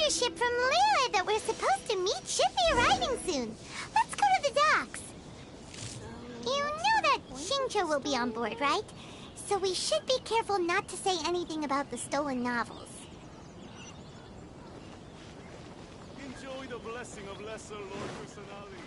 passenger ship from Liyue that we're supposed to meet should be arriving soon. Let's go to the docks. You know that Xingqiu will be on board, right? So we should be careful not to say anything about the stolen novels. Enjoy the blessing of Lesser Lord Kusanali.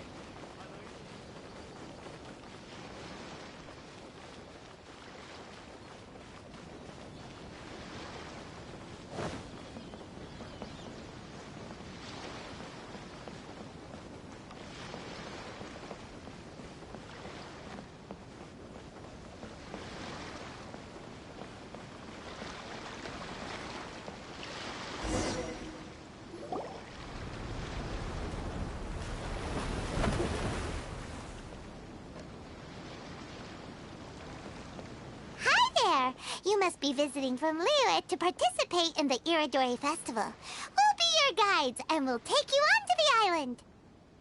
You must be visiting from Liyue to participate in the Iridori Festival. We'll be your guides, and we'll take you onto the island.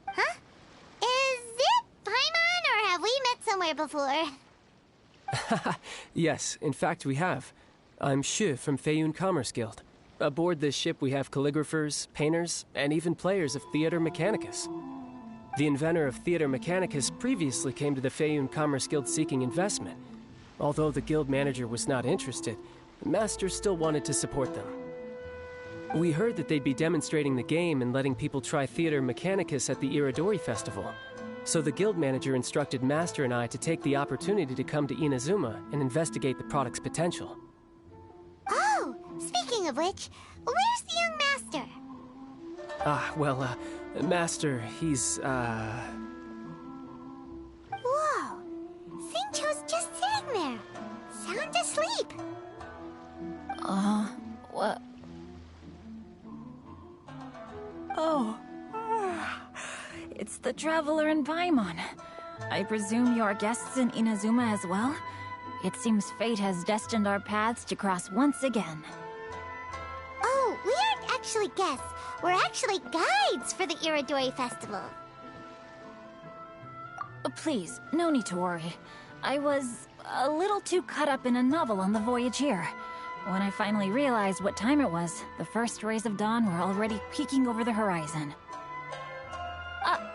Huh? Is it Paimon, or have we met somewhere before? Yes, in fact we have. I'm Xu from Feiyun Commerce Guild. Aboard this ship we have calligraphers, painters, and even players of Theater Mechanicus. The inventor of Theater Mechanicus previously came to the Feiyun Commerce Guild seeking investment. Although the guild manager was not interested, the master still wanted to support them. We heard that they'd be demonstrating the game and letting people try Theater Mechanicus at the Iridori Festival. So the guild manager instructed Master and I to take the opportunity to come to Inazuma and investigate the product's potential. Oh, speaking of which, where's the young master? Master, he's, Whoa! Xingqiu's just sitting there, sound asleep. What? Oh. It's the traveler in Paimon. I presume you're guests in Inazuma as well? It seems fate has destined our paths to cross once again. Oh, we aren't actually guests. We're actually guides for the Iridori Festival. Please, no need to worry. I was a little too caught up in a novel on the voyage here. When I finally realized what time it was, the first rays of dawn were already peeking over the horizon.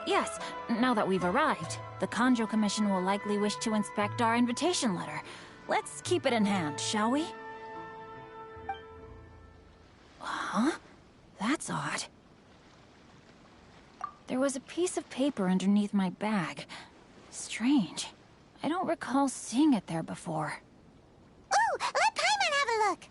Yes, now that we've arrived, the Kanjo Commission will likely wish to inspect our invitation letter. Let's keep it in hand, shall we? Huh? That's odd. There was a piece of paper underneath my bag. Strange. I don't recall seeing it there before. Ooh, let Paimon have a look!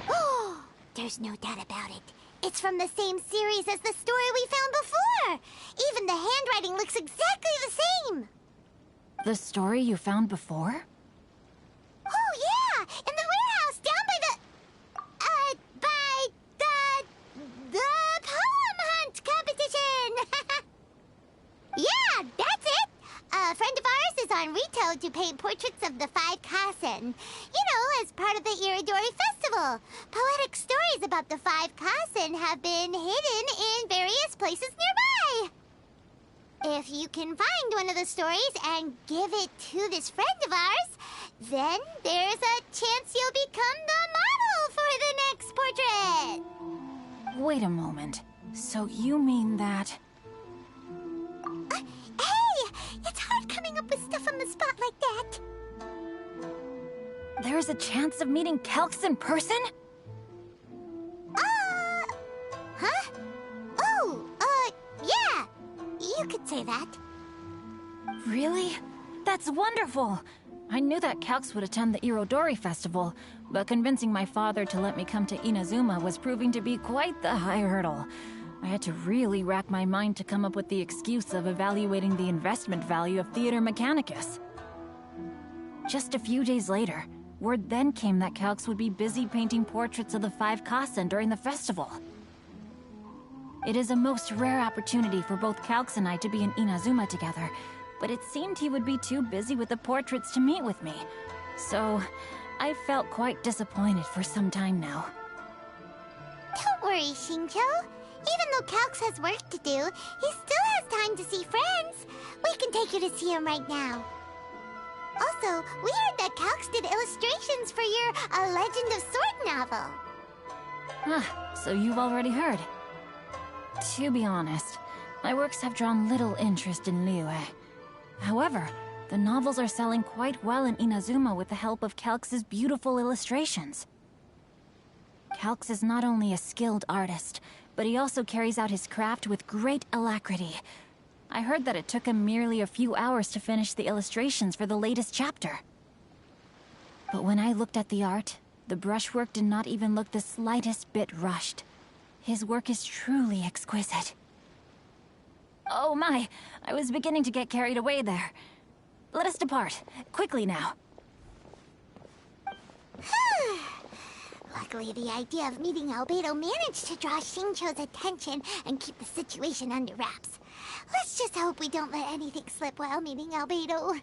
Oh, there's no doubt about it. It's from the same series as the story we found before! Even the handwriting looks exactly the same! The story you found before? Oh, yeah! In the warehouse down by the poem hunt competition! Yeah, that's it! A friend of ours is on Rito to paint portraits of the 5 Kasen. You know, as part of the Iridori Festival. Poetic stories about the 5 Kasen have been hidden in various places nearby. If you can find one of the stories and give it to this friend of ours, then there's a chance you'll become the model for the next portrait. Wait a moment. So you mean that... Hey! It's hard coming up with stuff on the spot like that. There's a chance of meeting Calx in person? Huh? Oh, yeah. You could say that. Really? That's wonderful! I knew that Calx would attend the Irodori Festival, but convincing my father to let me come to Inazuma was proving to be quite the high hurdle. I had to really rack my mind to come up with the excuse of evaluating the investment value of Theater Mechanicus. Just a few days later, word then came that Calx would be busy painting portraits of the 5 Kasen during the festival. It is a most rare opportunity for both Calx and I to be in Inazuma together, but it seemed he would be too busy with the portraits to meet with me. So, I felt quite disappointed for some time now. Don't worry, Xingqiu. Even though Calx has work to do, he still has time to see friends. We can take you to see him right now. Also, we heard that Calx did illustrations for your A Legend of Sword novel. So you've already heard. To be honest, my works have drawn little interest in Liyue. However, the novels are selling quite well in Inazuma with the help of Calx's beautiful illustrations. Calx is not only a skilled artist, but he also carries out his craft with great alacrity. I heard that it took him merely a few hours to finish the illustrations for the latest chapter. But when I looked at the art, the brushwork did not even look the slightest bit rushed. His work is truly exquisite. Oh my, I was beginning to get carried away there. Let us depart, quickly now. Luckily, the idea of meeting Albedo managed to draw Xingqiu's attention and keep the situation under wraps. Let's just hope we don't let anything slip while meeting Albedo.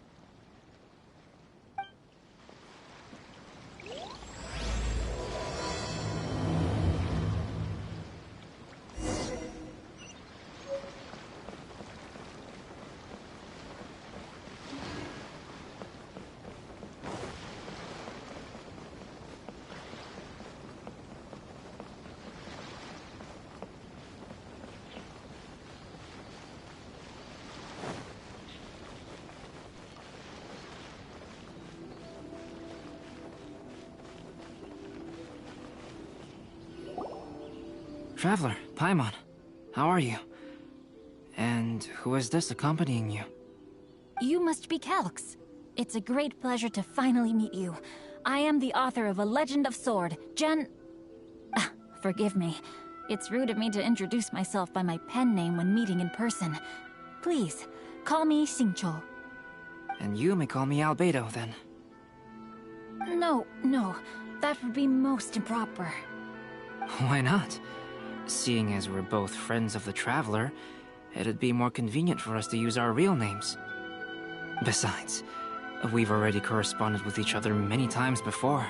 Traveler, Paimon, how are you? And who is this accompanying you? You must be Calx. It's a great pleasure to finally meet you. I am the author of A Legend of Sword, Forgive me. It's rude of me to introduce myself by my pen name when meeting in person. Please, call me Xingqiu. And you may call me Albedo, then. No, that would be most improper. Why not? Seeing as we're both friends of the Traveler, it'd be more convenient for us to use our real names. Besides, we've already corresponded with each other many times before.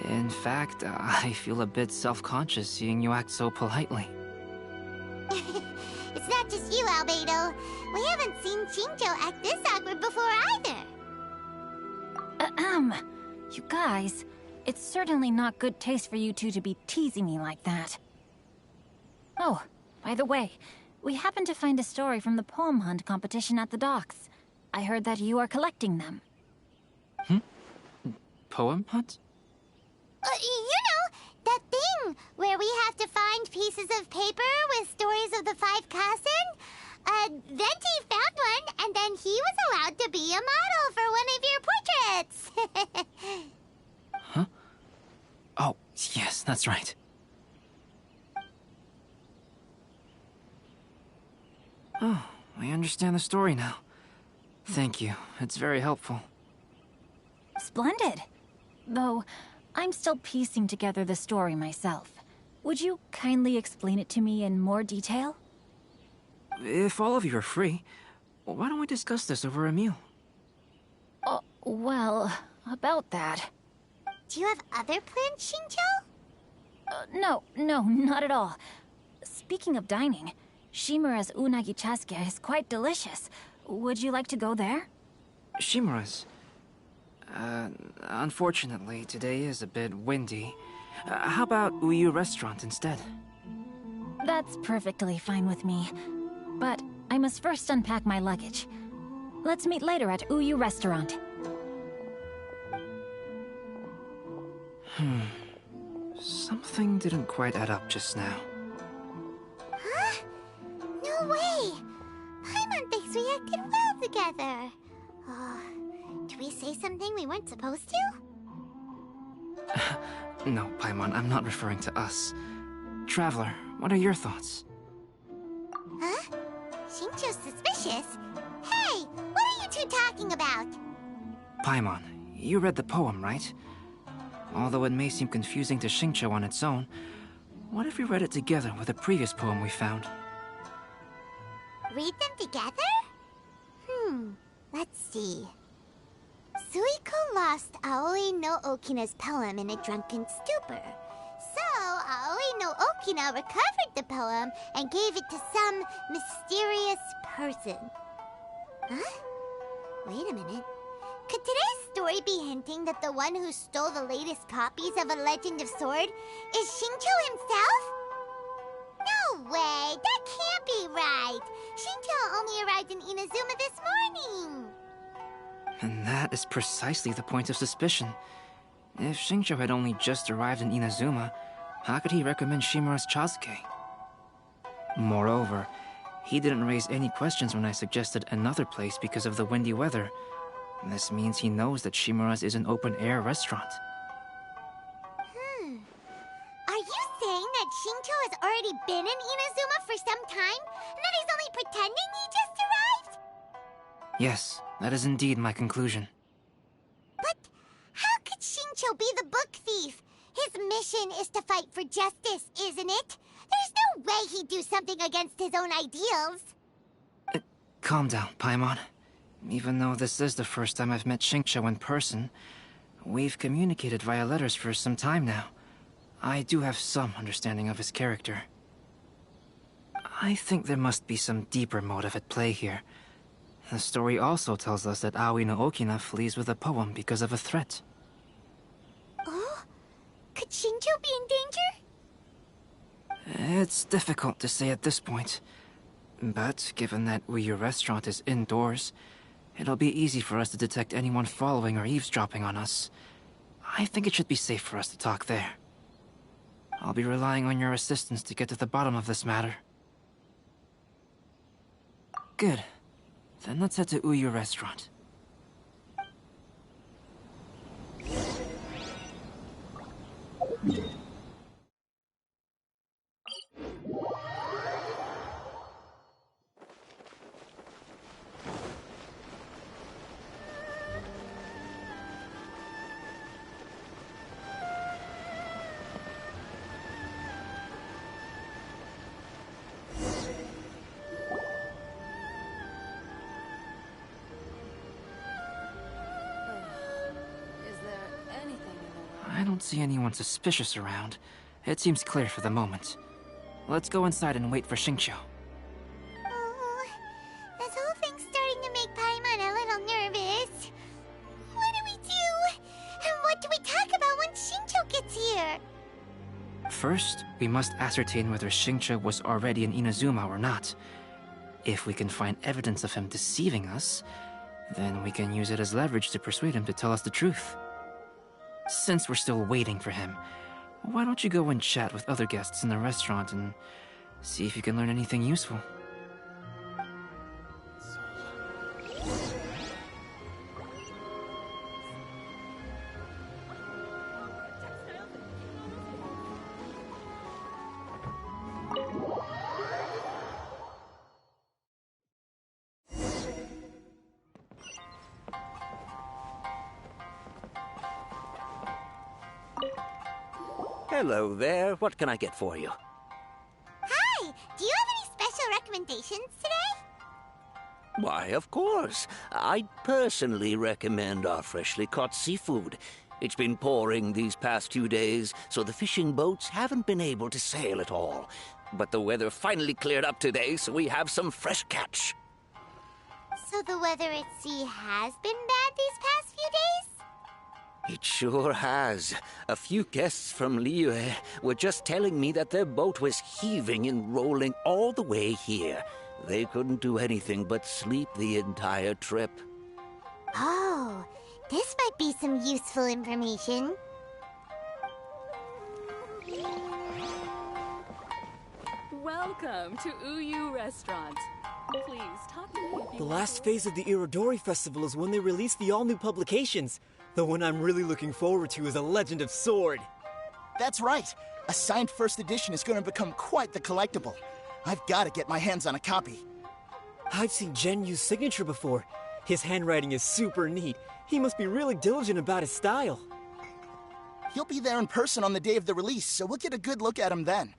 In fact, I feel a bit self-conscious seeing you act so politely. It's not just you, Albedo. We haven't seen Xingqiu act this awkward before either. You guys, it's certainly not good taste for you two to be teasing me like that. Oh, by the way, we happened to find a story from the poem hunt competition at the docks. I heard that you are collecting them. Poem hunt? You know, that thing where we have to find pieces of paper with stories of the 5 Kasen. Venti found one, and then he was allowed to be a model for one of your portraits. Huh? Oh, yes, that's right. Oh, I understand the story now. Thank you. It's very helpful. Splendid. Though, I'm still piecing together the story myself. Would you kindly explain it to me in more detail? If all of you are free, why don't we discuss this over a meal? Well, about that. Do you have other plans, Xingqiu? No, not at all. Speaking of dining, Shimura's unagi chasuke is quite delicious. Would you like to go there? Shimura's? Unfortunately, today is a bit windy. How about Uyuu restaurant instead? That's perfectly fine with me. But I must first unpack my luggage. Let's meet later at Uyuu restaurant. Something didn't quite add up just now. Huh? No way! Paimon thinks we acted well together. Did we say something we weren't supposed to? No, Paimon, I'm not referring to us. Traveler, what are your thoughts? Huh? Xingqiu's suspicious? Hey, what are you two talking about? Paimon, you read the poem, right? Although it may seem confusing to Xingqiu on its own, what if we read it together with a previous poem we found? Read them together? Let's see. Suiko lost Aoi no Okina's poem in a drunken stupor. So, Aoi no Okina recovered the poem and gave it to some mysterious person. Huh? Wait a minute. Could today's story be hinting that the one who stole the latest copies of A Legend of Sword is Xingqiu himself? No way! That can't be right! Xingqiu only arrived in Inazuma this morning! And that is precisely the point of suspicion. If Xingqiu had only just arrived in Inazuma, how could he recommend Shimura's Chazuke? Moreover, he didn't raise any questions when I suggested another place because of the windy weather. This means he knows that Shimura's is an open-air restaurant. Are you saying that Xingqiu has already been in Inazuma for some time, and that he's only pretending he just arrived? Yes, that is indeed my conclusion. But how could Xingqiu be the book thief? His mission is to fight for justice, isn't it? There's no way he'd do something against his own ideals. Calm down, Paimon. Even though this is the first time I've met Xingqiu in person, we've communicated via letters for some time now. I do have some understanding of his character. I think there must be some deeper motive at play here. The story also tells us that Aoi no Okina flees with a poem because of a threat. Oh? Could Xingqiu be in danger? It's difficult to say at this point. But given that Uyuu restaurant is indoors, it'll be easy for us to detect anyone following or eavesdropping on us. I think it should be safe for us to talk there. I'll be relying on your assistance to get to the bottom of this matter. Good. Then let's head to Uyuu restaurant. I don't see anyone suspicious around. It seems clear for the moment. Let's go inside and wait for Xingqiu. Oh, this whole thing's starting to make Paimon a little nervous. What do we do? And what do we talk about when Xingqiu gets here? First, we must ascertain whether Xingqiu was already in Inazuma or not. If we can find evidence of him deceiving us, then we can use it as leverage to persuade him to tell us the truth. Since we're still waiting for him, why don't you go and chat with other guests in the restaurant and see if you can learn anything useful? Hello there. What can I get for you? Hi! Do you have any special recommendations today? Why, of course. I'd personally recommend our freshly caught seafood. It's been pouring these past few days, so the fishing boats haven't been able to sail at all. But the weather finally cleared up today, so we have some fresh catch. So the weather at sea has been bad these past few days? It sure has. A few guests from Liyue were just telling me that their boat was heaving and rolling all the way here. They couldn't do anything but sleep the entire trip. Oh, this might be some useful information. Welcome to Uyuu Restaurant. Please talk to me if you The want last to- phase of the Irodori Festival is when they release the all-new publications. The one I'm really looking forward to is A Legend of Sword. That's right. A signed first edition is going to become quite the collectible. I've got to get my hands on a copy. I've seen Genyu's signature before. His handwriting is super neat. He must be really diligent about his style. He'll be there in person on the day of the release, so we'll get a good look at him then.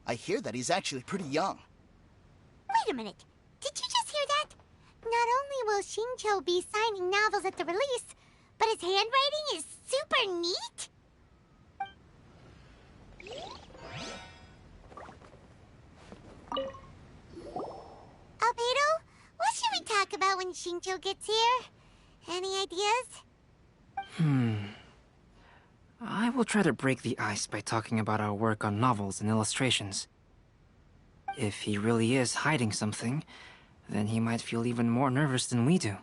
I hear that he's actually pretty young. Wait a minute. Did you just hear that? Not only will Xingqiu be signing novels at the release, but his handwriting is super neat? when Xingqiu gets here? Any ideas? I will try to break the ice by talking about our work on novels and illustrations. If he really is hiding something, then he might feel even more nervous than we do.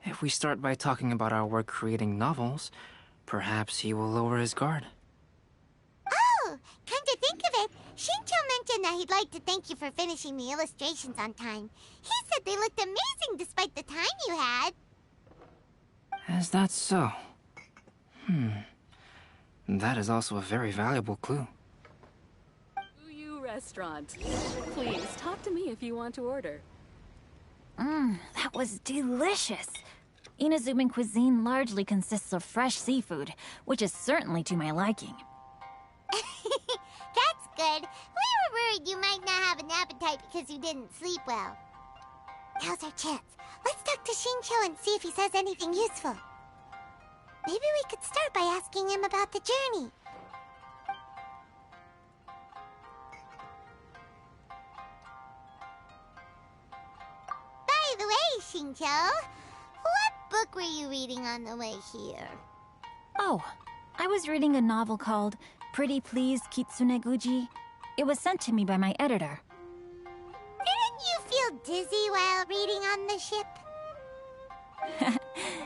If we start by talking about our work creating novels, perhaps he will lower his guard. Oh, come to think of it, Xingqiu mentioned that he'd like to thank you for finishing the illustrations on time. He said they looked amazing despite the time you had. Is that so? That is also a very valuable clue. Uyuu Restaurant. Please, talk to me if you want to order. That was delicious. Inazuman cuisine largely consists of fresh seafood, which is certainly to my liking. That's good. We were worried you might not have an appetite because you didn't sleep well. Now's our chance. Let's talk to Xingqiu and see if he says anything useful. Maybe we could start by asking him about the journey. By the way, Xingqiu, what book were you reading on the way here? Oh, I was reading a novel called Pretty Please Kitsune Guji. It was sent to me by my editor. Didn't you feel dizzy while reading on the ship?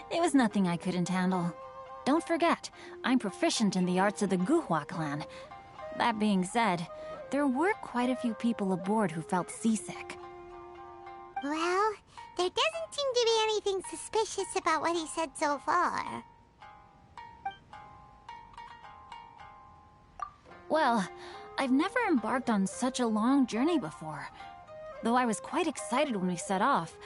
It was nothing I couldn't handle. Don't forget, I'm proficient in the arts of the Guhua clan. That being said, there were quite a few people aboard who felt seasick. Well, there doesn't seem to be anything suspicious about what he said so far. Well, I've never embarked on such a long journey before. Though I was quite excited when we set off,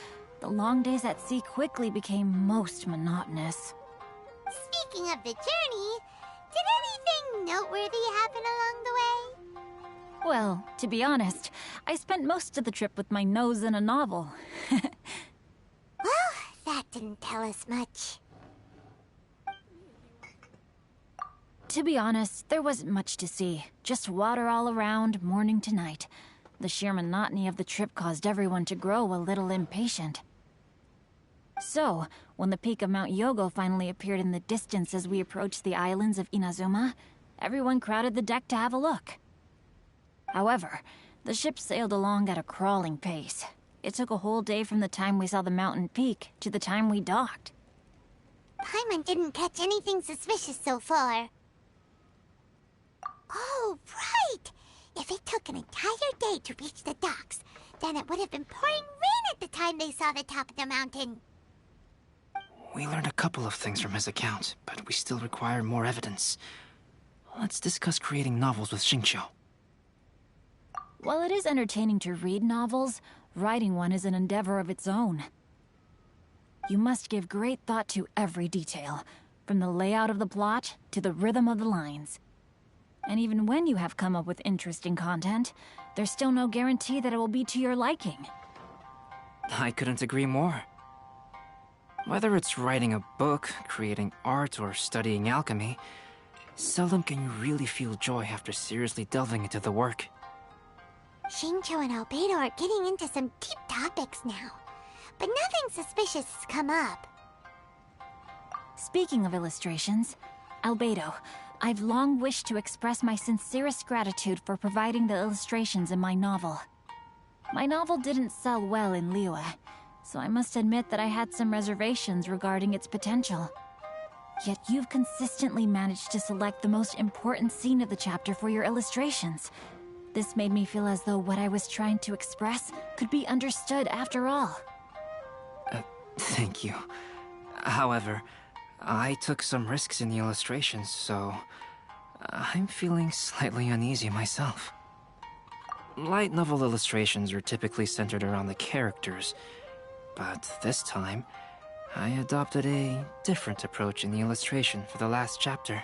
the long days at sea quickly became most monotonous. Speaking of the journey, did anything noteworthy happen along the way? Well, to be honest, I spent most of the trip with my nose in a novel. Well, that didn't tell us much. To be honest, there wasn't much to see. Just water all around, morning to night. The sheer monotony of the trip caused everyone to grow a little impatient. So, when the peak of Mount Yogo finally appeared in the distance as we approached the islands of Inazuma, everyone crowded the deck to have a look. However, the ship sailed along at a crawling pace. It took a whole day from the time we saw the mountain peak to the time we docked. Paimon didn't catch anything suspicious so far. Oh, right! If it took an entire day to reach the docks, then it would have been pouring rain at the time they saw the top of the mountain. We learned a couple of things from his account, but we still require more evidence. Let's discuss creating novels with Xingqiu. While it is entertaining to read novels, writing one is an endeavor of its own. You must give great thought to every detail, from the layout of the plot to the rhythm of the lines. And even when you have come up with interesting content, there's still no guarantee that it will be to your liking. I couldn't agree more. Whether it's writing a book, creating art, or studying alchemy, seldom can you really feel joy after seriously delving into the work. Xingqiu and Albedo are getting into some deep topics now, but nothing suspicious has come up. Speaking of illustrations, Albedo, I've long wished to express my sincerest gratitude for providing the illustrations in my novel. My novel didn't sell well in Liyue, so I must admit that I had some reservations regarding its potential. Yet you've consistently managed to select the most important scene of the chapter for your illustrations. This made me feel as though what I was trying to express could be understood after all. Thank you. However, I took some risks in the illustrations, so I'm feeling slightly uneasy myself. Light novel illustrations are typically centered around the characters, but this time, I adopted a different approach in the illustration for the last chapter.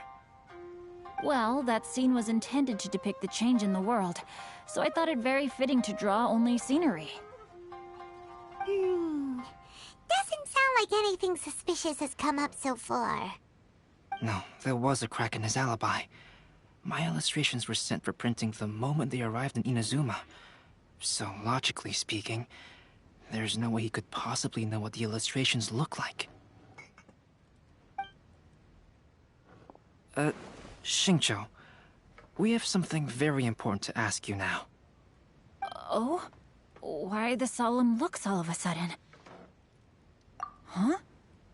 Well, that scene was intended to depict the change in the world, so I thought it very fitting to draw only scenery. Doesn't sound like anything suspicious has come up so far. No, there was a crack in his alibi. My illustrations were sent for printing the moment they arrived in Inazuma. So, logically speaking, There's no way he could possibly know what the illustrations look like. Xingqiu, we have something very important to ask you now. Oh? Why the solemn looks all of a sudden? Huh?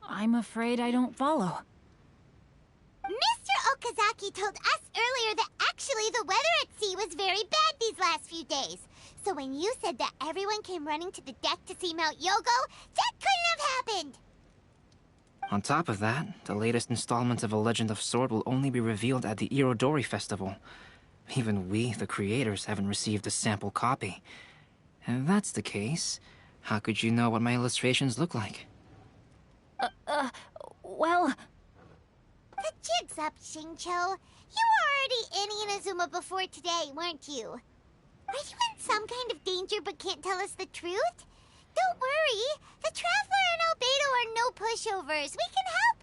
I'm afraid I don't follow. Mr. Okazaki told us earlier that actually the weather at sea was very bad these last few days. So when you said that everyone came running to the deck to see Mount Yogo, that couldn't have happened! On top of that, the latest installment of A Legend of Sword will only be revealed at the Irodori Festival. Even we, the creators, haven't received a sample copy. If that's the case, how could you know what my illustrations look like? Well... The jig's up, Xingqiu. You were already in Inazuma before today, weren't you? Are you in some kind of danger but can't tell us the truth? Don't worry. The Traveler and Albedo are no pushovers. We can help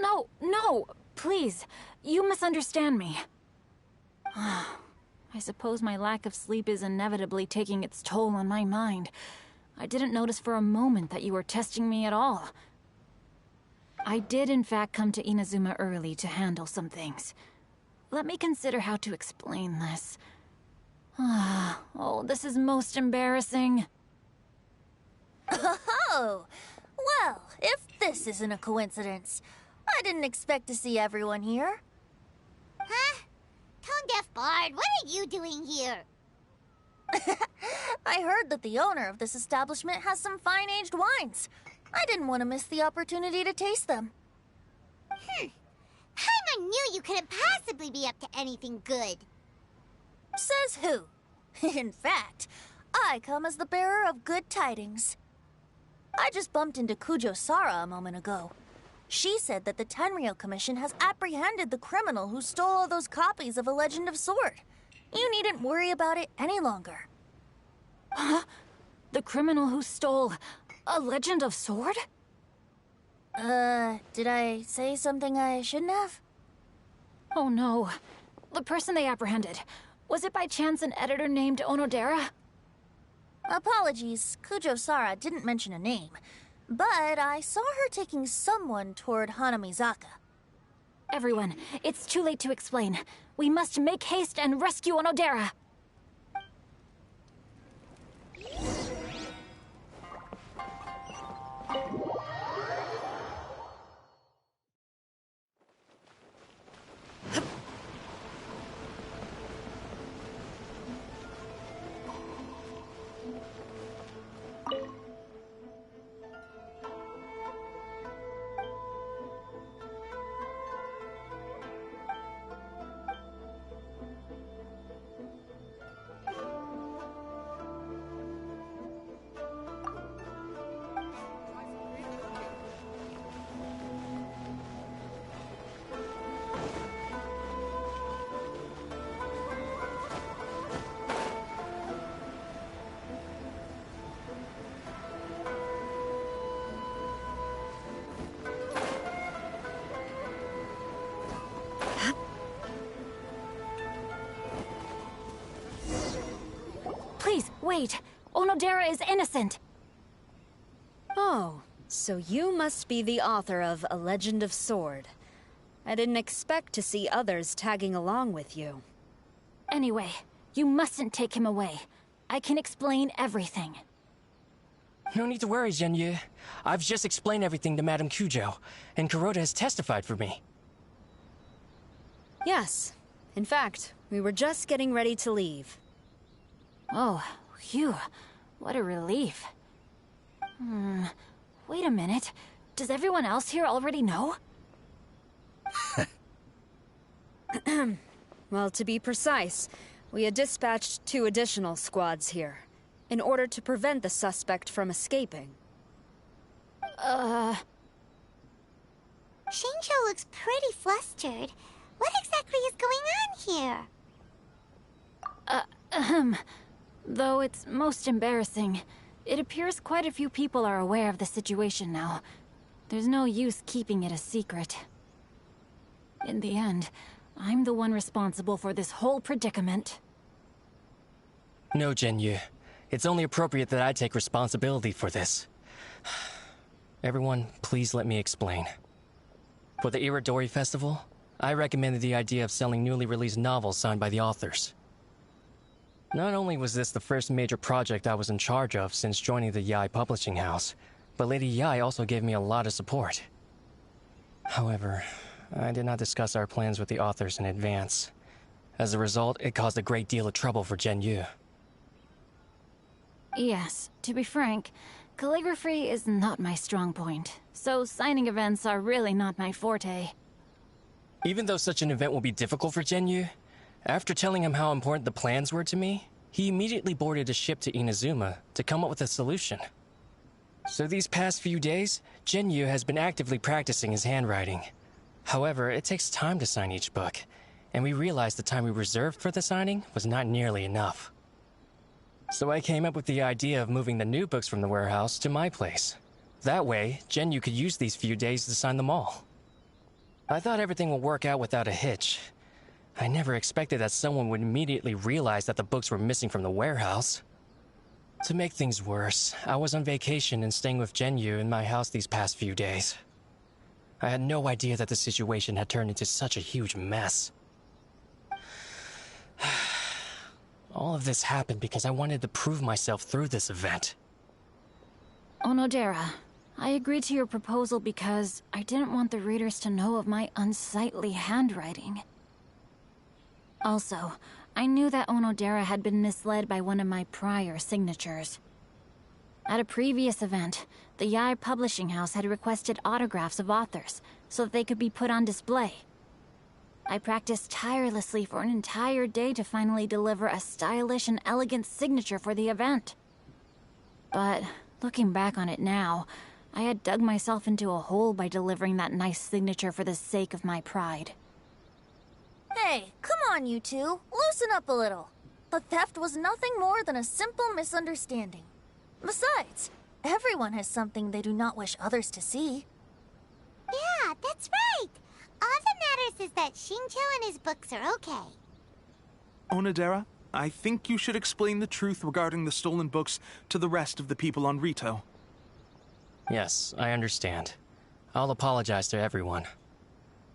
you. No, please. You misunderstand me. I suppose my lack of sleep is inevitably taking its toll on my mind. I didn't notice for a moment that you were testing me at all. I did in fact come to Inazuma early to handle some things. Let me consider how to explain this. Oh, this is most embarrassing. Oh, well, if this isn't a coincidence, I didn't expect to see everyone here. Huh? Tone-deaf Bard, what are you doing here? I heard that the owner of this establishment has some fine-aged wines. I didn't want to miss the opportunity to taste them. Paimon knew you couldn't possibly be up to anything good. Says who? In fact, I come as the bearer of good tidings. I just bumped into Kujo Sara a moment ago. She said that the Tenryou Commission has apprehended the criminal who stole all those copies of A Legend of Sword. You needn't worry about it any longer. Huh? The criminal who stole A Legend of Sword? Did I say something I shouldn't have? Oh no. The person they apprehended. Was it by chance an editor named Onodera? Apologies, Kujo Sara didn't mention a name. But I saw her taking someone toward Hanamizaka. Everyone, it's too late to explain. We must make haste and rescue Onodera. Please, wait. Onodera is innocent. Oh, so you must be the author of A Legend of Sword. I didn't expect to see others tagging along with you. Anyway, you mustn't take him away. I can explain everything. No need to worry, Zhenyu. I've just explained everything to Madame Kujo, and Kuroda has testified for me. Yes. In fact, we were just getting ready to leave. Oh, phew. What a relief. Wait a minute. Does everyone else here already know? Well, to be precise, we had dispatched 2 additional squads here, in order to prevent the suspect from escaping. Xingqiu looks pretty flustered. What exactly is going on here? Though it's most embarrassing, it appears quite a few people are aware of the situation now. There's no use keeping it a secret. In the end, I'm the one responsible for this whole predicament. No, Zhenyu. It's only appropriate that I take responsibility for this. Everyone, please let me explain. For the Irodori Festival, I recommended the idea of selling newly released novels signed by the authors. Not only was this the first major project I was in charge of since joining the Yai publishing house, but Lady Yai also gave me a lot of support. However, I did not discuss our plans with the authors in advance. As a result, it caused a great deal of trouble for Zhenyu. Yes, to be frank, calligraphy is not my strong point, so signing events are really not my forte. Even though such an event will be difficult for Zhenyu, after telling him how important the plans were to me, he immediately boarded a ship to Inazuma to come up with a solution. So these past few days, Zhenyu has been actively practicing his handwriting. However, it takes time to sign each book, and we realized the time we reserved for the signing was not nearly enough. So I came up with the idea of moving the new books from the warehouse to my place. That way, Zhenyu could use these few days to sign them all. I thought everything would work out without a hitch. I never expected that someone would immediately realize that the books were missing from the warehouse. To make things worse, I was on vacation and staying with Zhenyu in my house these past few days. I had no idea that the situation had turned into such a huge mess. All of this happened because I wanted to prove myself through this event. Onodera, I agreed to your proposal because I didn't want the readers to know of my unsightly handwriting. Also, I knew that Onodera had been misled by one of my prior signatures. At a previous event, the Yai publishing house had requested autographs of authors so that they could be put on display. I practiced tirelessly for an entire day to finally deliver a stylish and elegant signature for the event. But looking back on it now, I had dug myself into a hole by delivering that nice signature for the sake of my pride. Hey, come on, you two. Loosen up a little. The theft was nothing more than a simple misunderstanding. Besides, everyone has something they do not wish others to see. Yeah, that's right. All that matters is that Xingqiu and his books are okay. Onodera, I think you should explain the truth regarding the stolen books to the rest of the people on Rito. Yes, I understand. I'll apologize to everyone.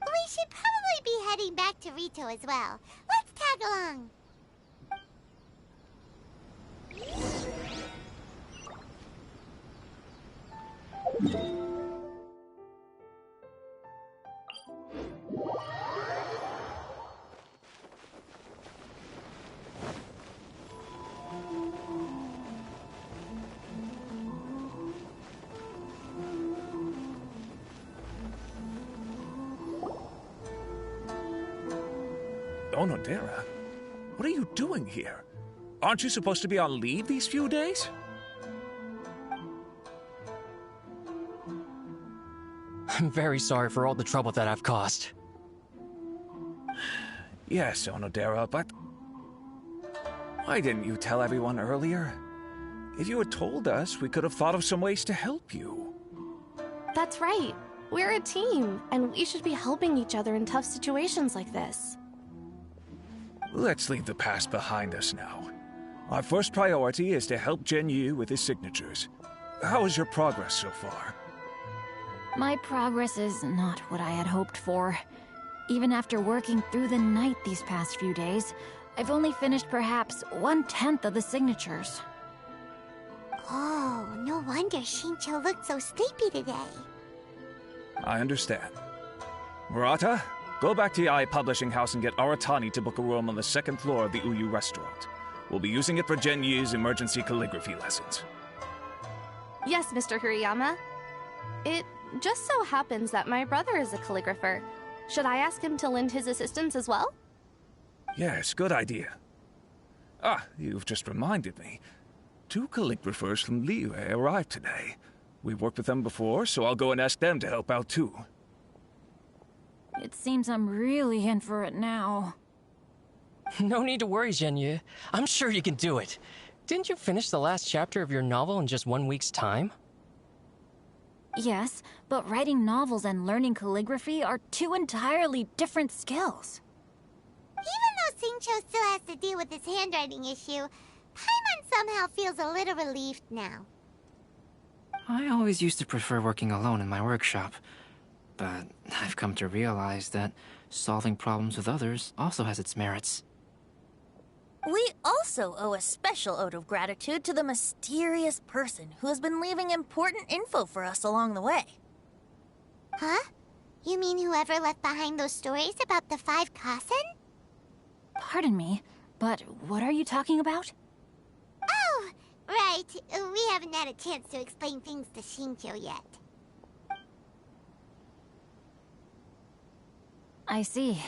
We should probably be heading back to Rito as well. Let's tag along. Onodera, what are you doing here? Aren't you supposed to be on leave these few days? I'm very sorry for all the trouble that I've caused. Yes, Onodera, but why didn't you tell everyone earlier? If you had told us, we could have thought of some ways to help you. That's right. We're a team, and we should be helping each other in tough situations like this. Let's leave the past behind us now. Our first priority is to help Zhenyu with his signatures. How is your progress so far? My progress is not what I had hoped for. Even after working through the night these past few days, I've only finished perhaps 1/10 of the signatures. Oh, no wonder Xingqiu looked so sleepy today. I understand. Murata, go back to Yai Publishing House and get Aratani to book a room on the second floor of the Uyuu restaurant. We'll be using it for Zhenyu's emergency calligraphy lessons. Yes, Mr. Hirayama. It just so happens that my brother is a calligrapher. Should I ask him to lend his assistance as well? Yes, good idea. Ah, you've just reminded me. 2 calligraphers from Liyue arrived today. We've worked with them before, so I'll go and ask them to help out too. It seems I'm really in for it now. No need to worry, Zhenyu. I'm sure you can do it. Didn't you finish the last chapter of your novel in just 1 week's time? Yes, but writing novels and learning calligraphy are 2 entirely different skills. Even though Xingqiu still has to deal with his handwriting issue, Paimon somehow feels a little relieved now. I always used to prefer working alone in my workshop, but I've come to realize that solving problems with others also has its merits. We also owe a special ode of gratitude to the mysterious person who has been leaving important info for us along the way. Huh? You mean whoever left behind those stories about the 5 Kasen? Pardon me, but what are you talking about? Oh, right. We haven't had a chance to explain things to Xingqiu yet. I see.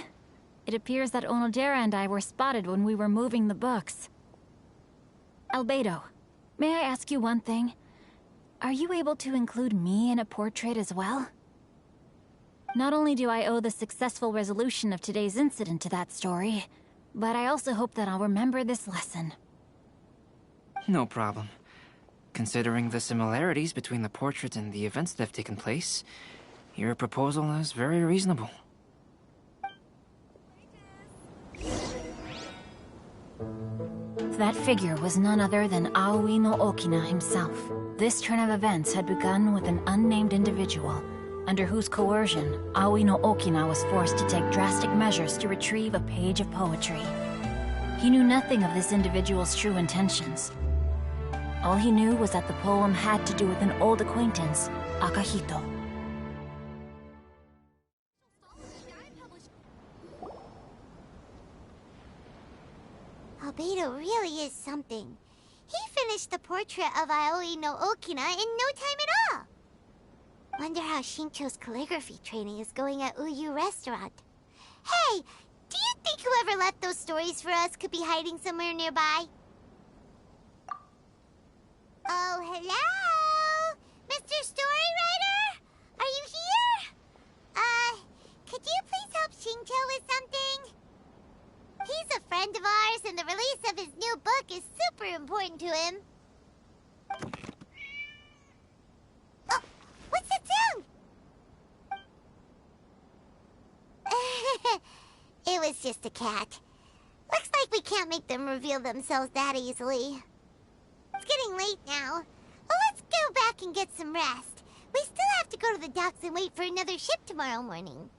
It appears that Onodera and I were spotted when we were moving the books. Albedo, may I ask you one thing? Are you able to include me in a portrait as well? Not only do I owe the successful resolution of today's incident to that story, but I also hope that I'll remember this lesson. No problem. Considering the similarities between the portrait and the events that have taken place, your proposal is very reasonable. That figure was none other than Aoi no Okina himself. This turn of events had begun with an unnamed individual, under whose coercion, Aoi no Okina was forced to take drastic measures to retrieve a page of poetry. He knew nothing of this individual's true intentions. All he knew was that the poem had to do with an old acquaintance, Akahito. Albedo really is something. He finished the portrait of Aoi no Okina in no time at all. Wonder how Xingqiu's calligraphy training is going at Uyuu restaurant. Hey, do you think whoever left those stories for us could be hiding somewhere nearby? Oh, hello? Mr. Storywriter? Are you here? Could you please help Xingqiu with something? He's a friend of ours, and the release of his new book is super important to him. Oh, what's that sound? It was just a cat. Looks like we can't make them reveal themselves that easily. It's getting late now. Well, let's go back and get some rest. We still have to go to the docks and wait for another ship tomorrow morning.